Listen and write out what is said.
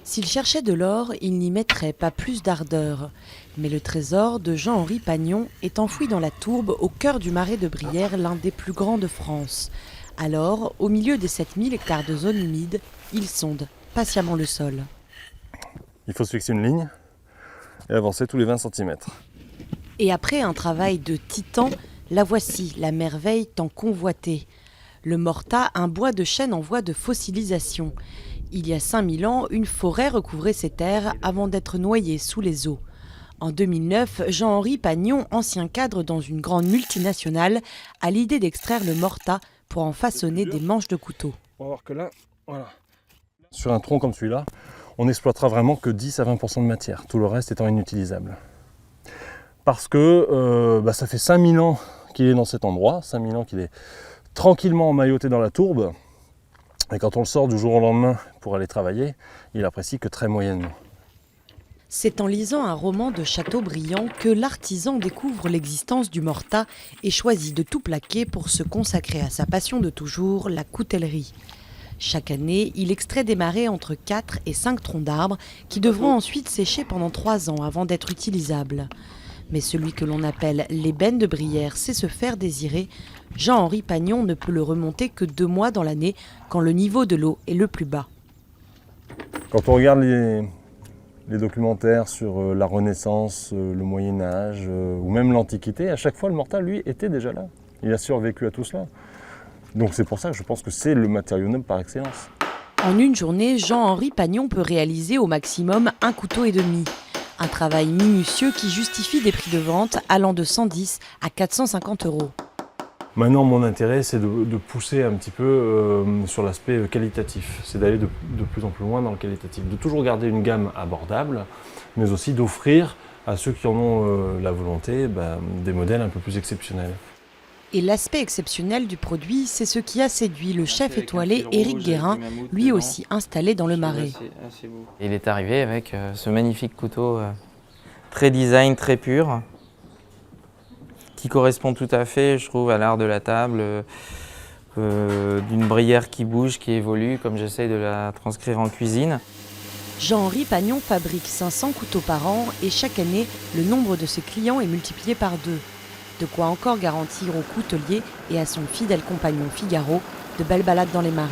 S'il cherchait de l'or, il n'y mettrait pas plus d'ardeur. Mais le trésor de Jean-Henri Pagnon est enfoui dans la tourbe au cœur du marais de Brière, l'un des plus grands de France. Alors, au milieu des 7000 hectares de zone humide, il sonde patiemment le sol. Il faut se fixer une ligne et avancer tous les 20 cm. Et après un travail de titan, la voici, la merveille tant convoitée. Le Morta, un bois de chêne en voie de fossilisation. Il y a 5000 ans, une forêt recouvrait ces terres avant d'être noyée sous les eaux. En 2009, Jean-Henri Pagnon, ancien cadre dans une grande multinationale, a l'idée d'extraire le Morta pour en façonner des manches de couteau. On va voir que là, voilà. Sur un tronc comme celui-là, on n'exploitera vraiment que 10 à 20% de matière, tout le reste étant inutilisable. Parce que ça fait 5000 ans qu'il est dans cet endroit, 5000 ans qu'il est tranquillement emmailloté dans la tourbe. Et quand on le sort du jour au lendemain pour aller travailler, il apprécie que très moyennement. C'est en lisant un roman de Chateaubriand que l'artisan découvre l'existence du Morta et choisit de tout plaquer pour se consacrer à sa passion de toujours, la coutellerie. Chaque année, il extrait des marais entre 4 et 5 troncs d'arbres qui devront ensuite sécher pendant 3 ans avant d'être utilisables. Mais celui que l'on appelle l'ébène de Brière sait se faire désirer. Jean-Henri Pagnon ne peut le remonter que 2 mois dans l'année, quand le niveau de l'eau est le plus bas. Quand on regarde les documentaires sur la Renaissance, le Moyen-Âge ou même l'Antiquité, à chaque fois le Morta, lui, était déjà là. Il a survécu à tout cela. Donc c'est pour ça que je pense que c'est le matériau noble par excellence. En une journée, Jean-Henri Pagnon peut réaliser au maximum 1,5 couteau. Un travail minutieux qui justifie des prix de vente allant de 110 à 450 €. Maintenant, mon intérêt, c'est de pousser un petit peu sur l'aspect qualitatif. C'est d'aller de plus en plus loin dans le qualitatif. De toujours garder une gamme abordable, mais aussi d'offrir à ceux qui en ont la volonté des modèles un peu plus exceptionnels. Et l'aspect exceptionnel du produit, c'est ce qui a séduit le chef étoilé Éric Guérin, lui aussi installé dans le Marais. Il est arrivé avec ce magnifique couteau très design, très pur, qui correspond tout à fait, je trouve, à l'art de la table, d'une brière qui bouge, qui évolue, comme j'essaye de la transcrire en cuisine. Jean-Henri Pagnon fabrique 500 couteaux par an et chaque année, le nombre de ses clients est multiplié par 2. De quoi encore garantir au coutelier et à son fidèle compagnon Figaro de belles balades dans les marais.